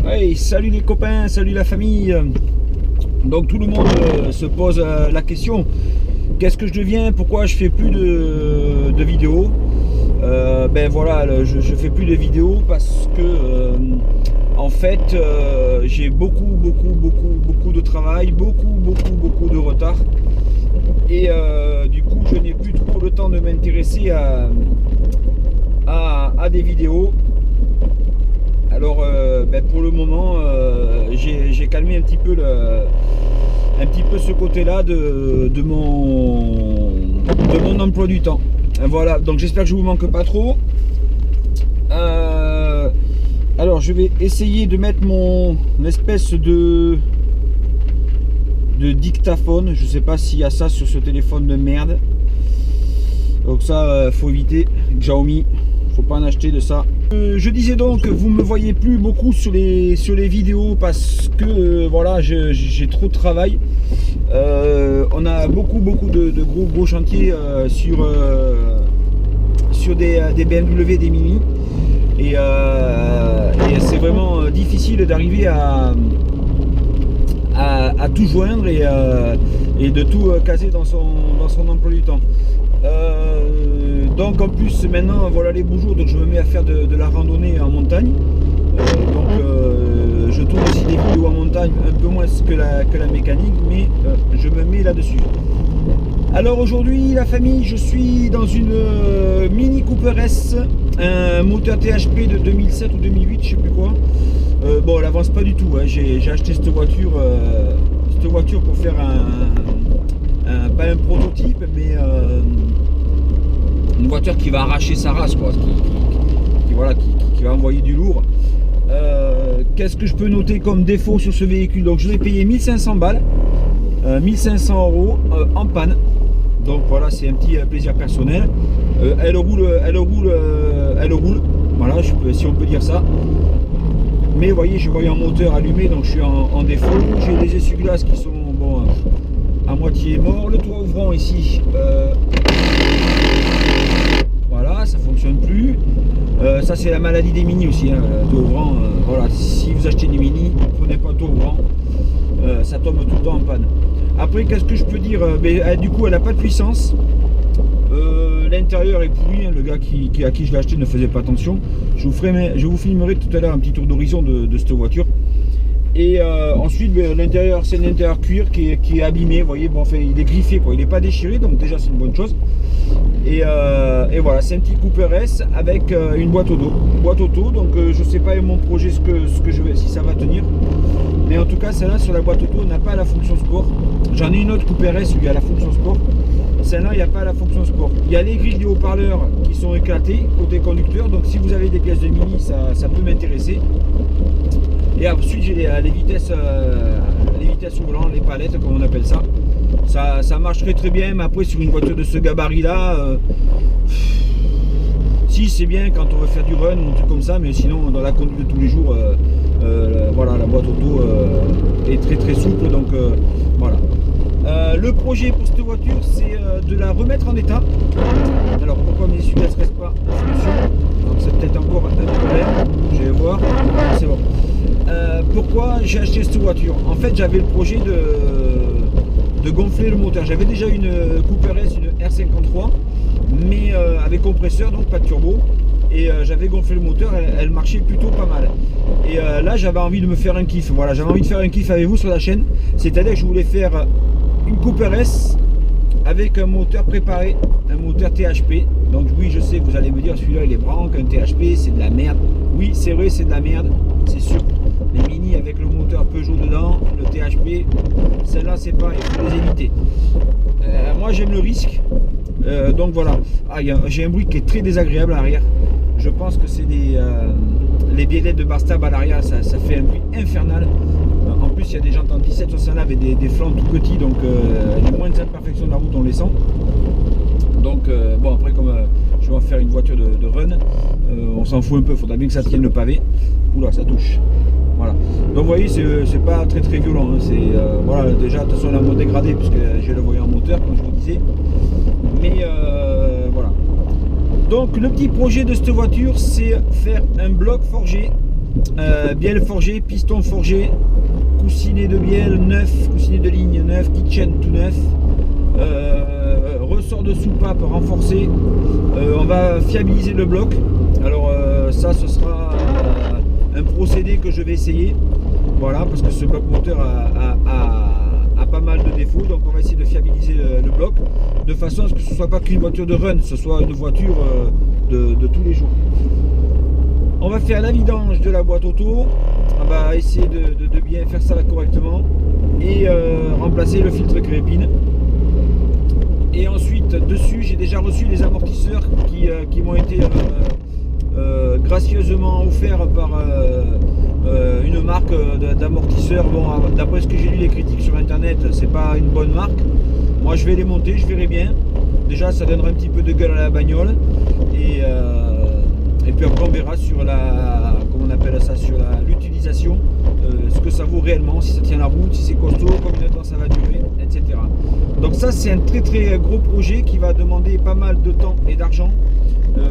Hey, salut les copains, salut la famille. Donc tout le monde se pose la question, qu'est-ce que je deviens, pourquoi je fais plus de vidéos. Ben voilà, je fais plus de vidéos parce que en fait j'ai beaucoup de travail, beaucoup de retard, et du coup je n'ai plus trop le temps de m'intéresser à des vidéos. Alors ben pour le moment j'ai calmé un petit peu ce côté-là de mon emploi du temps. Voilà, donc j'espère que je vous manque pas trop. Alors je vais essayer de mettre mon espèce de dictaphone. Je sais pas s'il y a ça sur ce téléphone de merde. Donc ça faut éviter. Xiaomi, faut pas en acheter de ça. Je disais donc que vous me voyez plus beaucoup sur les vidéos parce que voilà, j'ai trop de travail. On a beaucoup de gros chantiers sur des BMW, des Mini, et c'est vraiment difficile d'arriver à tout joindre et de tout caser dans son emploi du temps. Donc en plus maintenant voilà les beaux jours, donc je me mets à faire de la randonnée en montagne. Je tourne aussi des vidéos en montagne, un peu moins que la mécanique, mais je me mets là-dessus. Alors aujourd'hui la famille, je suis dans une Mini Cooper S, un moteur THP de 2007 ou 2008, je sais plus quoi. Bon, elle avance pas du tout, hein. J'ai acheté cette voiture pour faire pas un prototype, mais une voiture qui va arracher sa race, quoi, qui va envoyer du lourd. Qu'est-ce que je peux noter comme défaut sur ce véhicule? Donc je l'ai payé 1500 balles, 1500 € en panne. Donc voilà, c'est un petit plaisir personnel. Elle roule, voilà, si on peut dire ça. Mais vous voyez, je voyais un moteur allumé, donc je suis en défaut. J'ai des essuie-glaces qui sont bon, à moitié morts. Le toit ouvrant ici, voilà, ça fonctionne plus. Ça c'est la maladie des Mini aussi, hein, le toit ouvrant. Voilà, si vous achetez des Mini, prenez pas le toit ouvrant, ça tombe tout le temps en panne. Après, qu'est-ce que je peux dire? Du coup, elle n'a pas de puissance. L'intérieur est pourri, hein. Le gars à qui je l'ai acheté ne faisait pas attention. Je vous filmerai tout à l'heure un petit tour d'horizon de cette voiture. Et ensuite, l'intérieur, c'est un intérieur cuir qui est abîmé. Vous voyez, bon, enfin, il est griffé, quoi. Il n'est pas déchiré, donc déjà c'est une bonne chose. Et voilà, c'est un petit Cooper S avec une boîte auto. Donc je sais pas mon projet si ça va tenir. Mais en tout cas, celle-là sur la boîte auto n'a pas la fonction sport. J'en ai une autre Cooper S où il y a la fonction sport. Celle-là, il n'y a pas la fonction sport. Il y a les grilles du haut-parleur qui sont éclatées côté conducteur. Donc si vous avez des pièces de Mini, ça peut m'intéresser. Et ensuite, j'ai les vitesses au volant, les palettes, comme on appelle ça. Ça marche très bien, mais après sur une voiture de ce gabarit-là, si c'est bien quand on veut faire du run ou un truc comme ça, mais sinon dans la conduite de tous les jours, voilà, la boîte auto est très souple, donc voilà. Le projet pour cette voiture, c'est de la remettre en état. Alors pourquoi mes essuie-glaces ne restent pas en solution? Donc c'est peut-être encore un problème, je vais voir. C'est bon. Pourquoi j'ai acheté cette voiture? En fait, j'avais le projet de gonfler le moteur. J'avais déjà une Cooper S, une R53, mais avec compresseur, donc pas de turbo. Et j'avais gonflé le moteur, elle marchait plutôt pas mal. Et là, j'avais envie de me faire un kiff. Voilà, j'avais envie de faire un kiff avec vous sur la chaîne. C'est-à-dire que je voulais faire une Cooper S avec un moteur préparé, un moteur THP. Donc oui, je sais, vous allez me dire, celui-là il est branque, un THP, c'est de la merde. Oui, c'est vrai, c'est de la merde, c'est sûr. Les Mini avec le moteur Peugeot dedans, le THP, celle-là c'est pas, il faut les éviter. Moi j'aime le risque, donc voilà. J'ai un bruit qui est très désagréable à l'arrière. Je pense que c'est les biellettes de Barstab à l'arrière, ça fait un bruit infernal. plus il y a des jantes en 17 sur celle-là avec des flancs tout petits, donc les moindres imperfections de la route on les sent. Donc bon, après comme je vais en faire une voiture de run, on s'en fout un peu, il faudra bien que ça tienne le pavé. Oula, ça touche. Voilà. Donc vous voyez, c'est pas très violent, hein. C'est voilà, déjà de toute façon la mode dégradée puisque j'ai le voyant moteur comme je vous disais. Mais voilà. Donc le petit projet de cette voiture, c'est faire un bloc forgé, bielle forgée, piston forgé, coussinet de bielle neuf, coussinet de ligne neuf, kitchen tout neuf, ressort de soupape renforcé. On va fiabiliser le bloc. Alors ça, ce sera un procédé que je vais essayer. Voilà, parce que ce bloc moteur a pas mal de défauts, donc on va essayer de fiabiliser le bloc de façon à ce que ce ne soit pas qu'une voiture de run, ce soit une voiture de tous les jours. On va faire la vidange de la boîte auto, on va essayer de bien faire ça correctement et remplacer le filtre crépine. Et ensuite dessus j'ai déjà reçu les amortisseurs qui m'ont été gracieusement offerts par une marque d'amortisseurs. Bon, d'après ce que j'ai lu les critiques sur internet, c'est pas une bonne marque. Moi je vais les monter, je verrai bien. Déjà ça donnera un petit peu de gueule à la bagnole et puis après on verra sur la, comment on appelle ça, sur l'utilisation, ce que ça vaut réellement, si ça tient la route, si c'est costaud, combien de temps ça va durer, etc. Donc ça c'est un très gros projet qui va demander pas mal de temps et d'argent,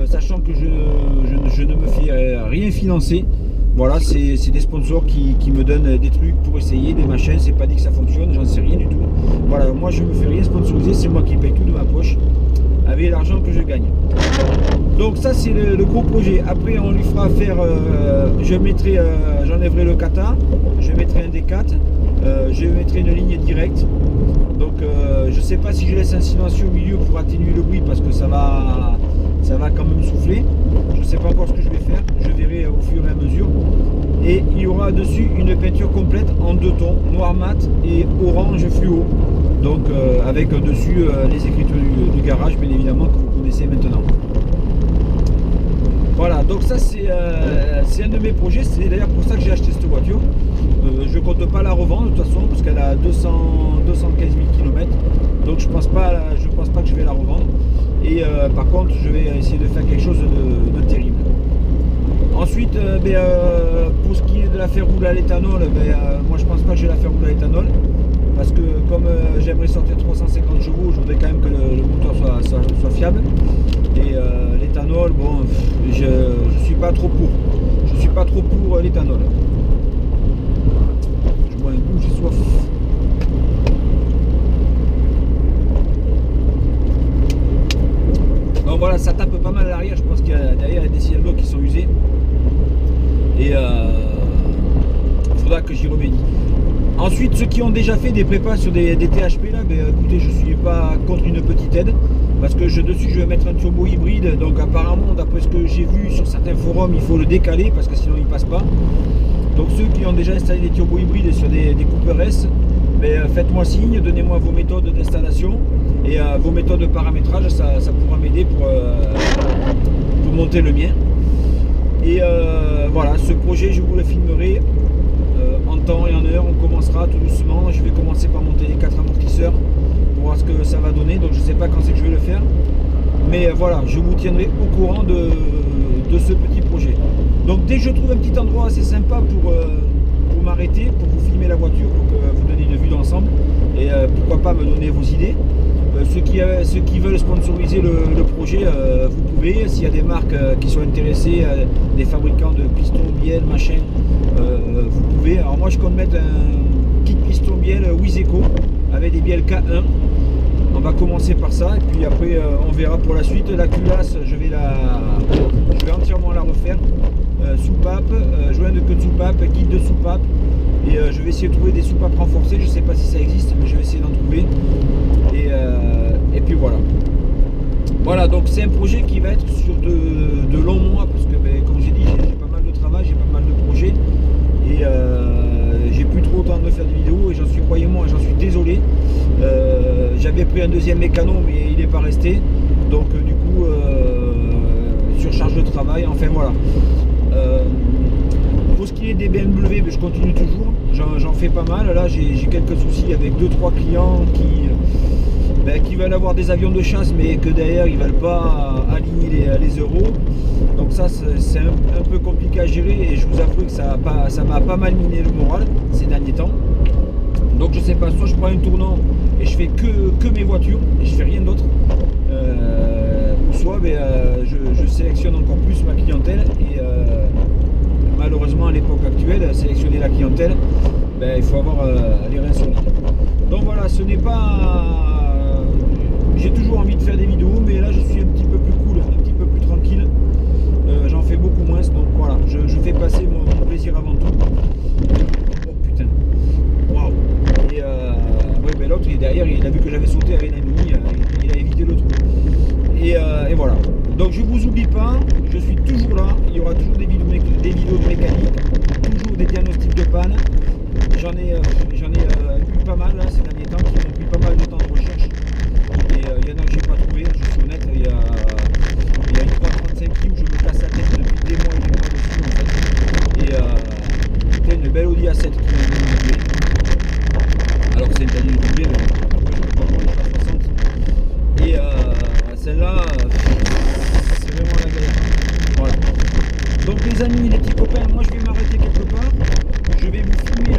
sachant que je ne me fais rien financer. Voilà, c'est des sponsors qui me donnent des trucs pour essayer, des machins, c'est pas dit que ça fonctionne, j'en sais rien du tout. Voilà, moi je me fais rien sponsoriser, c'est moi qui paye tout de ma poche, avec l'argent que je gagne. Donc ça c'est le gros projet. Après on lui fera faire, j'enlèverai le kata, je mettrai un D4, je mettrai une ligne directe. Donc je sais pas si je laisse un silencieux au milieu pour atténuer le bruit parce que ça va quand même souffler. Je sais pas encore ce que je vais faire, je verrai au fur et à mesure. Et il y aura dessus une peinture complète en deux tons, noir mat et orange fluo. Donc avec dessus les écritures du garage bien évidemment que vous connaissez maintenant. Voilà, donc ça c'est un de mes projets, c'est d'ailleurs pour ça que j'ai acheté cette voiture. Je compte pas la revendre de toute façon parce qu'elle a 215 000 km, donc je pense pas que je vais la revendre. Et par contre je vais essayer de faire quelque chose de terrible. Ensuite pour ce qui est de la faire rouler à l'éthanol, moi je pense pas que je vais la faire rouler à l'éthanol parce que comme j'aimerais sortir 350 chevaux, je voudrais quand même que le moteur soit fiable. Et l'éthanol, bon, je suis pas trop pour. Je suis pas trop pour l'éthanol. Je bois un coup, j'ai soif. Donc voilà, ça tape pas mal à l'arrière. Je pense qu'il y a derrière des cylindres qui sont usés. Et il faudra que j'y remédie. Ensuite, ceux qui ont déjà fait des prépas sur des THP là, écoutez, je suis pas contre une petite aide. Parce que dessus je vais mettre un turbo hybride, donc apparemment d'après ce que j'ai vu sur certains forums il faut le décaler parce que sinon il passe pas. Donc ceux qui ont déjà installé des turbos hybrides sur des Cooper S, faites-moi signe, donnez-moi vos méthodes d'installation et vos méthodes de paramétrage, ça pourra m'aider pour monter le mien. Et voilà, ce projet je vous le filmerai en temps et en heure, on commencera tout doucement, je vais commencer par monter les 4 amortisseurs. Voir ce que ça va donner, donc je sais pas quand c'est que je vais le faire, mais voilà, je vous tiendrai au courant de ce petit projet. Donc dès que je trouve un petit endroit assez sympa pour m'arrêter, pour vous filmer la voiture, pour que vous donniez une vue d'ensemble et pourquoi pas me donner vos idées. Ceux qui veulent sponsoriser le projet, vous pouvez, s'il y a des marques qui sont intéressées, des fabricants de pistons, bielles, machin, vous pouvez. Alors moi je compte mettre un kit piston bielle Wiseco avec des bielles K1. On va commencer par ça et puis après on verra pour la suite. La culasse je vais entièrement la refaire, soupape, joint de queue de soupape, guide de soupape et je vais essayer de trouver des soupapes renforcées. Je sais pas si ça existe mais je vais essayer d'en trouver et puis voilà, donc c'est un projet qui va être sur de longs mois parce que comme j'ai dit j'ai pas mal de travail, j'ai pas mal de projets et j'ai plus trop le temps de faire des vidéos et j'en suis, croyez-moi, j'en suis désolé. J'avais pris un deuxième mécano mais il n'est pas resté, donc du coup surcharge de travail, enfin voilà. Faut Pour ce qui est des BMW, je continue toujours, j'en fais pas mal. Là j'ai quelques soucis avec 2-3 clients qui veulent avoir des avions de chasse, mais que derrière ils veulent pas aligner les euros. Donc ça c'est un peu compliqué à gérer, et je vous avoue que ça m'a pas mal miné le moral ces derniers temps. Donc je sais pas, soit je prends un tournant et je fais que mes voitures et je fais rien d'autre, ou soit je sélectionne encore plus ma clientèle, et malheureusement à l'époque actuelle, sélectionner la clientèle, il faut avoir les reins solides. Donc voilà, ce n'est pas... j'ai toujours envie de faire des vidéos, mais là je suis un petit peu plus cool, un petit peu plus tranquille. J'en fais beaucoup moins, donc voilà, je fais passer mon plaisir avant tout. Oh putain, waouh. Et ouais, l'autre il est derrière, il a vu que j'avais sauté avec un ennemi, il a évité le trou. Et voilà. Donc je vous oublie pas, je suis toujours là, il y aura toujours des vidéos de mécanique, toujours des diagnostics de panne. J'en ai eu pas mal là, ces derniers temps, qui m'ont pris pas mal de temps de recherche. Et il y en a que j'ai pas trouvé, je suis honnête, il y a une 335 qui où je me casse la tête depuis des mois et des mois dessus en fait. Et une belle Audi A7 qui m'a été doublée. Alors que c'est une taille doublée, mais après je peux pas voir les choses 60. Et celle-là, c'est vraiment la galère. Voilà. Donc les amis, les petits copains, moi je vais m'arrêter quelque part. Je vais vous filmer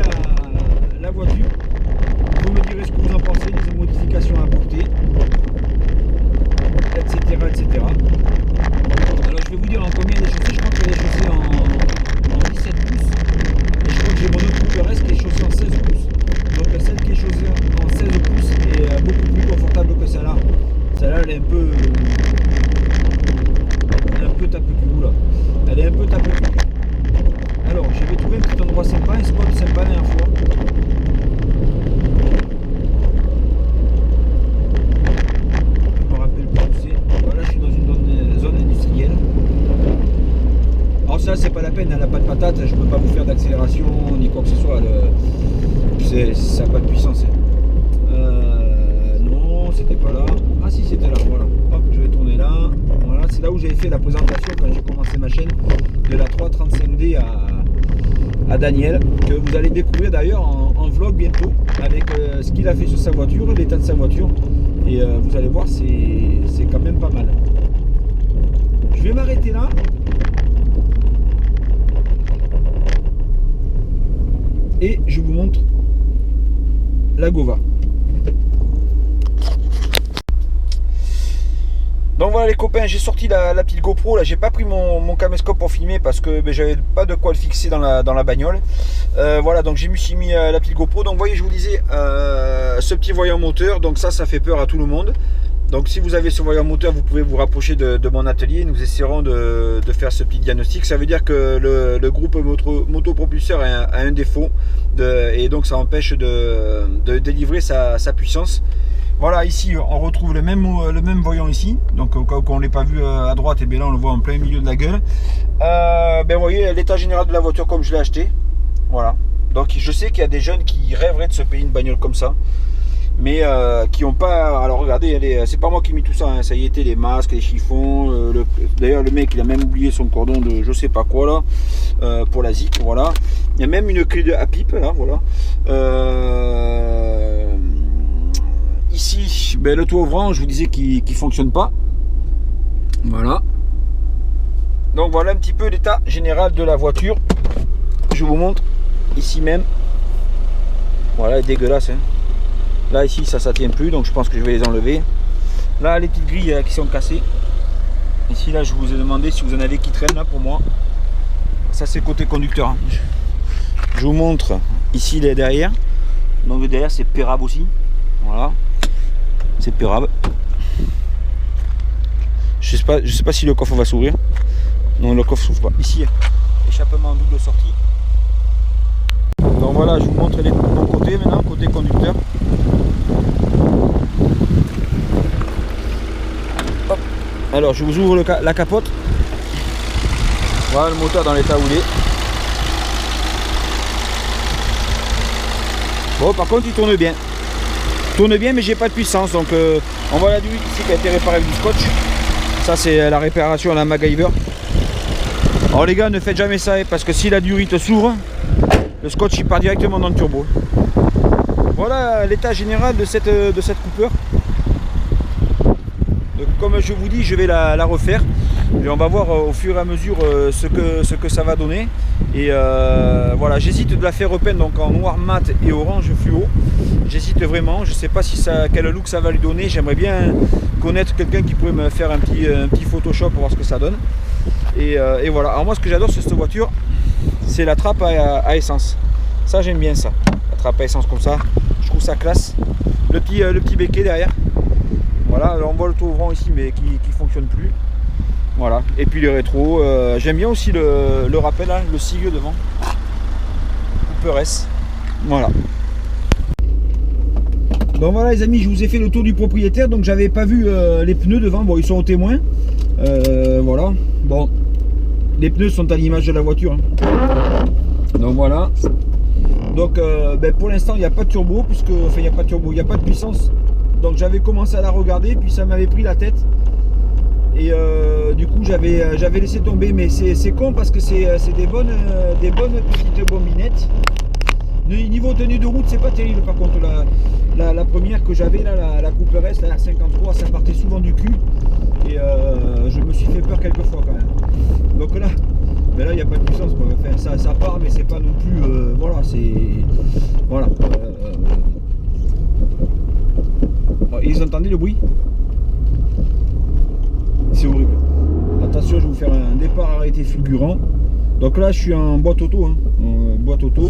la voiture. Vous me direz ce que vous en pensez, des modifications à apporter, etc. etc. Alors je vais vous dire en combien elle est chaussée. Je crois qu'elle est chaussée en 17 pouces. Et je crois que j'ai mon autre Cooper S qui est chaussée en 16 pouces. Donc celle qui est chaussée en 16 pouces est beaucoup plus confortable que celle-là. Celle-là elle est un peu tape le cul là. Elle est un peu tape le cul. Alors j'avais trouvé un petit endroit sympa, un spot sympa la dernière fois. Je me rappelle plus où c'est. Voilà, je suis dans une zone industrielle. Alors ça c'est pas la peine, elle n'a pas de patate, je peux pas vous faire d'accélération ni quoi que ce soit. Ça n'a pas de puissance. Non, c'était pas là. Ah si, c'était là, voilà. Hop, je vais tourner là. Voilà, c'est là où j'avais fait la présentation quand j'ai commencé ma chaîne de la 335D à Daniel, que vous allez découvrir d'ailleurs en vlog bientôt, avec ce qu'il a fait sur sa voiture, l'état de sa voiture. Et vous allez voir, c'est quand même pas mal. Je vais m'arrêter là. Et je vous montre la Gova. Donc voilà les copains, j'ai sorti la petite GoPro. Là j'ai pas pris mon caméscope pour filmer parce que j'avais pas de quoi le fixer dans la bagnole. Voilà, donc j'ai mis la petite GoPro. Donc vous voyez, je vous disais, ce petit voyant moteur, donc ça fait peur à tout le monde. Donc si vous avez ce voyant moteur, vous pouvez vous rapprocher de mon atelier. Nous essaierons de faire ce petit diagnostic. Ça veut dire que le groupe motopropulseur a un défaut, et donc ça empêche de délivrer sa puissance. Voilà, ici on retrouve le même voyant ici. Donc au cas où on ne l'ait pas vu à droite, et bien là on le voit en plein milieu de la gueule. Vous voyez l'état général de la voiture comme je l'ai acheté. Voilà. Donc je sais qu'il y a des jeunes qui rêveraient de se payer une bagnole comme ça, mais qui n'ont pas. Alors regardez, c'est pas moi qui ai mis tout ça, hein. Ça y était, les masques, les chiffons. D'ailleurs le mec il a même oublié son cordon de je sais pas quoi là, pour la ZIC. Voilà. Il y a même une clé à pipe là, voilà. Ici, le toit ouvrant, je vous disais qu'il ne fonctionne pas. Voilà. Donc voilà un petit peu l'état général de la voiture. Je vous montre ici même. Voilà, elle est dégueulasse, hein. Là ici ça tient plus, donc je pense que je vais les enlever. Là les petites grilles qui sont cassées. Ici là je vous ai demandé si vous en avez qui traînent là pour moi. Ça c'est côté conducteur, hein. Je vous montre ici les derrière. Donc le derrière c'est pérable aussi. Voilà. C'est pérable. Je sais pas si le coffre va s'ouvrir. Non, le coffre s'ouvre pas. Ici, échappement en double sortie. Donc voilà, je vous montre les bons côtés maintenant, côté conducteur. Hop. Alors je vous ouvre la capote. Voilà le moteur dans l'état où il est. Bon, par contre il tourne bien. Mais j'ai pas de puissance, donc on voit la duite ici qui a été réparée avec du scotch. Ça c'est la réparation à la MacGyver. Alors les gars, ne faites jamais ça, parce que si la durite s'ouvre, le scotch il part directement dans le turbo. Voilà l'état général de cette Cooper. Donc, comme je vous dis, je vais la refaire et on va voir au fur et à mesure ce que ça va donner. Et voilà, j'hésite de la faire repeindre donc en noir mat et orange fluo. J'hésite vraiment, je sais pas quel look ça va lui donner. J'aimerais bien connaître quelqu'un qui pourrait me faire un petit Photoshop pour voir ce que ça donne. Et voilà, alors moi ce que j'adore sur cette voiture, c'est la trappe à essence. Ça j'aime bien ça, la trappe à essence comme ça, je trouve ça classe. Le petit béquet derrière. Voilà, alors on voit le tour ouvrant ici mais qui fonctionne plus. Voilà, et puis les rétros, j'aime bien aussi le rappel, hein, le sigle devant. Cooper S. Voilà. Donc voilà les amis, je vous ai fait le tour du propriétaire, donc j'avais pas vu les pneus devant, bon ils sont au témoin. Voilà, bon, les pneus sont à l'image de la voiture. Hein. Donc voilà. Donc pour l'instant il n'y a pas de turbo, il n'y a pas de turbo, il n'y a pas de puissance. Donc j'avais commencé à la regarder, puis ça m'avait pris la tête. Et du coup j'avais laissé tomber, mais c'est con parce que c'est des bonnes petites bombinettes. Niveau tenue de route c'est pas terrible, par contre la première que j'avais là, la Cooper S, la R53, ça partait souvent du cul. Et je me suis fait peur quelques fois quand même. Donc là, mais là il n'y a pas de puissance quoi. Enfin, ça part mais c'est pas non plus voilà, c'est voilà. Ils entendaient le bruit? C'est horrible. Attention, je vais vous faire un départ arrêté fulgurant. Donc là je suis en boîte auto, hein. Boîte auto.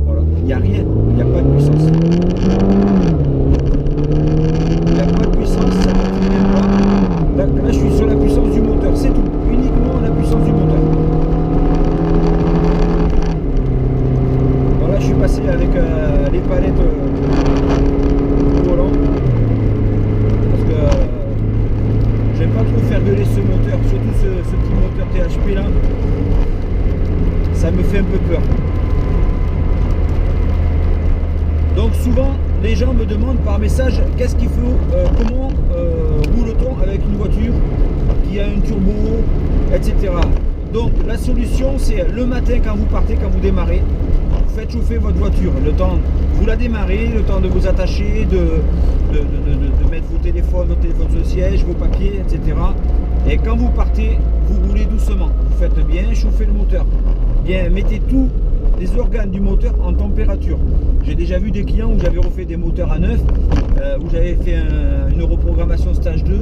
Voilà, il n'y a rien, il n'y a pas de puissance. Il n'y a pas de puissance, ça ne continue pas. Là je suis sur la puissance du moteur, c'est tout. Uniquement la puissance du moteur. Voilà, je suis passé avec les palettes au volant. Parce que j'aime pas trop faire gueuler ce moteur, surtout ce petit moteur THP là. Ça me fait un peu peur. Donc souvent les gens me demandent par message qu'est-ce qu'il faut, comment roule-t-on avec une voiture qui a un turbo, etc. Donc la solution c'est le matin quand vous partez, quand vous démarrez, vous faites chauffer votre voiture, le temps vous la démarrez, le temps de vous attacher, de mettre vos téléphones sur le siège, vos papiers, etc. Et quand vous partez, vous roulez doucement, vous faites bien chauffer le moteur, bien mettez tous les organes du moteur en température. J'ai déjà vu des clients où j'avais refait des moteurs à neuf, où j'avais fait une reprogrammation stage 2,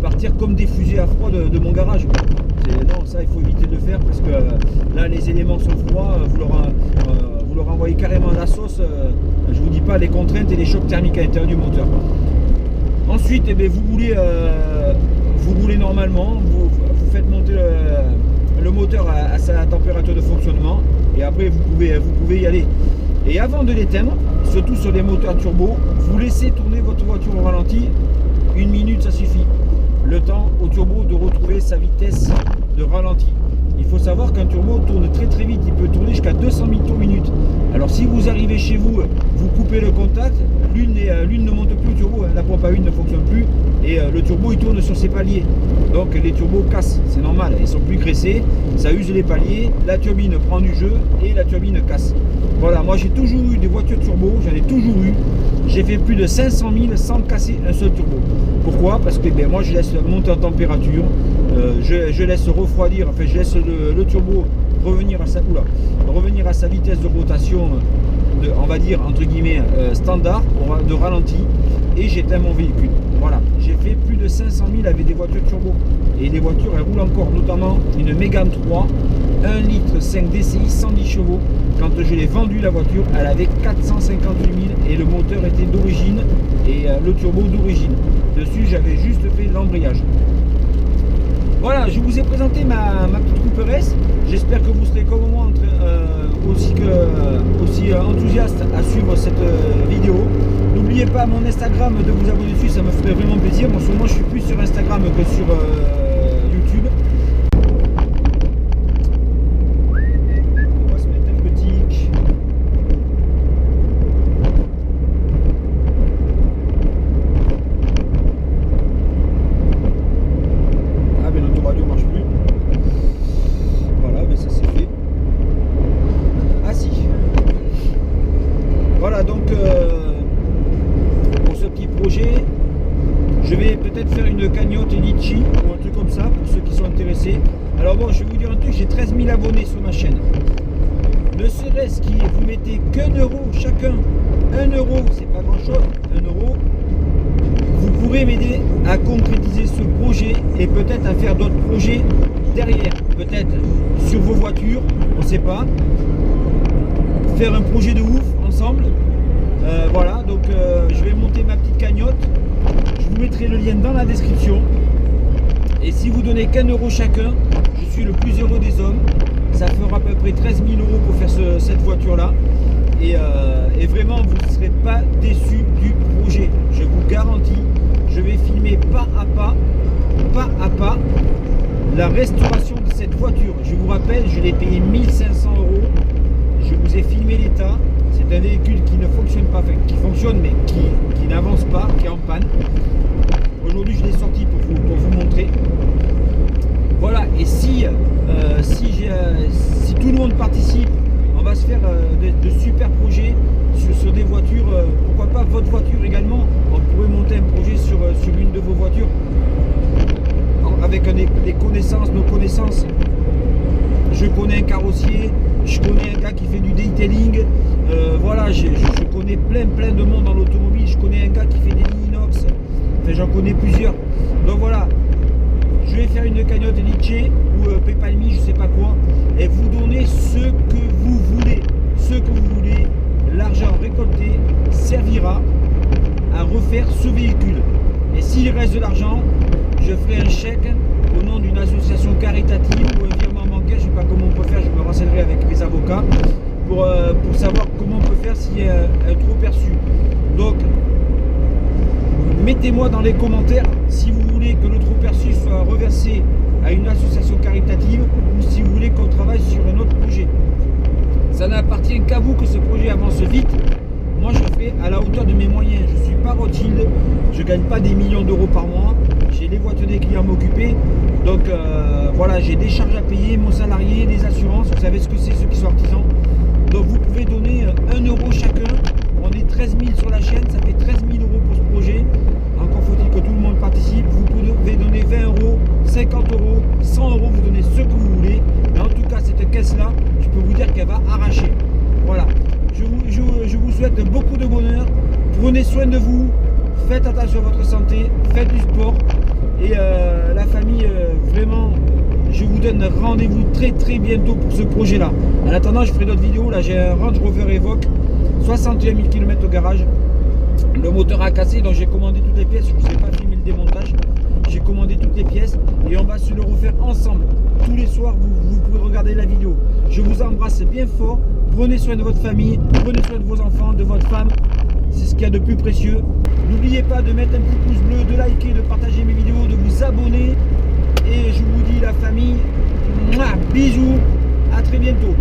partir comme des fusées à froid de mon garage. Non, ça il faut éviter de le faire parce que là les éléments sont froids, vous leur envoyez carrément la sauce. Je vous dis pas les contraintes et les chocs thermiques à l'intérieur du moteur. Ensuite, eh bien, vous roulez normalement, vous faites monter le moteur à sa température de fonctionnement et après vous pouvez y aller. Et avant de l'éteindre, surtout sur les moteurs turbo, vous laissez tourner votre voiture au ralenti, 1 minute ça suffit. Le temps au turbo de retrouver sa vitesse de ralenti. Il faut savoir qu'un turbo tourne très très vite, il peut tourner jusqu'à 200 000 tours minute. Alors si vous arrivez chez vous, vous coupez le contact, l'une ne monte plus au turbo, la pompe à huile ne fonctionne plus et le turbo il tourne sur ses paliers. Donc les turbos cassent, c'est normal, ils sont plus graissés, ça use les paliers, la turbine prend du jeu et la turbine casse. Voilà, moi j'ai toujours eu des voitures turbo, j'en ai toujours eu. J'ai fait plus de 500 000 sans casser un seul turbo. Pourquoi? Parce que moi je laisse monter en température, je laisse refroidir, enfin je laisse le turbo revenir à sa vitesse de rotation, on va dire entre guillemets standard, de ralenti, et j'éteins mon véhicule. Voilà, j'ai fait plus de 500 000 avec des voitures turbo. Et les voitures elles roulent encore, notamment une Mégane 3, 1 litre 5 DCI 110 chevaux. Quand je l'ai vendue la voiture, elle avait 458 000 et le moteur était d'origine et le turbo d'origine. Dessus j'avais juste fait l'embrayage. Voilà, je vous ai présenté ma petite Cooper S. J'espère que vous serez comme moi aussi enthousiaste à suivre cette vidéo. N'oubliez pas mon Instagram de vous abonner dessus, ça me ferait vraiment plaisir. En ce moment, je suis plus sur Instagram que sur YouTube. On va se mettre un petit. Ah, mais l'autoradio marche plus. voilà, donc pour ce petit projet, je vais peut-être faire une cagnotte Litchi ou un truc comme ça pour ceux qui sont intéressés. Alors bon, je vais vous dire un truc, j'ai 13 000 abonnés sur ma chaîne. Ne serait-ce que vous mettez qu'1 euro chacun, 1 euro, c'est pas grand chose, 1 euro, vous pourrez m'aider à concrétiser ce projet et peut-être à faire d'autres projets derrière, peut-être sur vos voitures, on ne sait pas, faire un projet de ouf ensemble. Voilà, donc je vais monter ma petite cagnotte, je vous mettrai le lien dans la description. Et si vous donnez qu'1 euro chacun, je suis le plus heureux des hommes. Ça fera à peu près 13 000 euros pour faire cette voiture-là. Et vraiment, vous ne serez pas déçus du projet. Je vous garantis, je vais filmer pas à pas, la restauration de cette voiture. Je vous rappelle, je l'ai payé 1 500 euros. Je vous ai filmé l'état. C'est un véhicule qui ne fonctionne pas, enfin, qui fonctionne mais qui n'avance pas, qui est en panne. Aujourd'hui, je l'ai sorti pour vous montrer. Voilà, et si tout le monde participe, on va se faire de super projets sur des voitures, pourquoi pas votre voiture également. On pourrait monter un projet sur une de vos voitures avec des connaissances, nos connaissances. Je connais un carrossier, je connais un gars qui fait du detailing, voilà, je connais plein de monde dans l'automobile, je connais un gars qui fait des lignes inox, enfin j'en connais plusieurs. Donc voilà, je vais faire une cagnotte Litchi ou PayPal Me, je sais pas quoi, et vous donnez ce que vous voulez, l'argent récolté servira à refaire ce véhicule. Et s'il reste de l'argent, je ferai un chèque au nom d'une association caritative ou un virement bancaire, je ne sais pas comment on peut faire, je me renseignerai avec mes avocats pour savoir comment on peut faire s'il y a un trop perçu. Donc, mettez-moi dans les commentaires si vous voulez que le trop perçu soit reversé à une association caritative ou si vous voulez qu'on travaille sur un autre projet. Ça n'appartient qu'à vous que ce projet avance vite. Moi, je fais à la hauteur de mes moyens. Je ne suis pas Rothschild, je ne gagne pas des millions d'euros par mois. J'ai les voitures des clients à m'occuper. Donc voilà, j'ai des charges à payer, mon salarié, les assurances. Vous savez ce que c'est, ceux qui sont artisans. Donc vous pouvez donner 1 euro chacun. On est 13 000 sur la chaîne, ça fait 13 000 euros pour ce projet. Encore faut-il que tout le monde participe. Vous pouvez donner 20 euros, 50 euros, 100 euros, vous donnez ce que vous voulez. Mais en tout cas, cette caisse-là, je peux vous dire qu'elle va arracher. Voilà. Je vous souhaite beaucoup de bonheur. Prenez soin de vous. Faites attention à votre santé. Faites du sport. Et la famille, vraiment, je vous donne rendez-vous très bientôt pour ce projet-là. En attendant, je ferai d'autres vidéos. Là, j'ai un Range Rover Evoque, 61 000 km au garage. Le moteur a cassé, donc j'ai commandé toutes les pièces. Je ne vous ai pas filmé le démontage. J'ai commandé toutes les pièces et on va se le refaire ensemble. Tous les soirs, vous pouvez regarder la vidéo. Je vous embrasse bien fort. Prenez soin de votre famille, prenez soin de vos enfants, de votre femme. C'est ce qu'il y a de plus précieux. N'oubliez pas de mettre un petit pouce bleu, de liker, de partager mes vidéos, de vous abonner. Et je vous dis la famille, bisous, à très bientôt.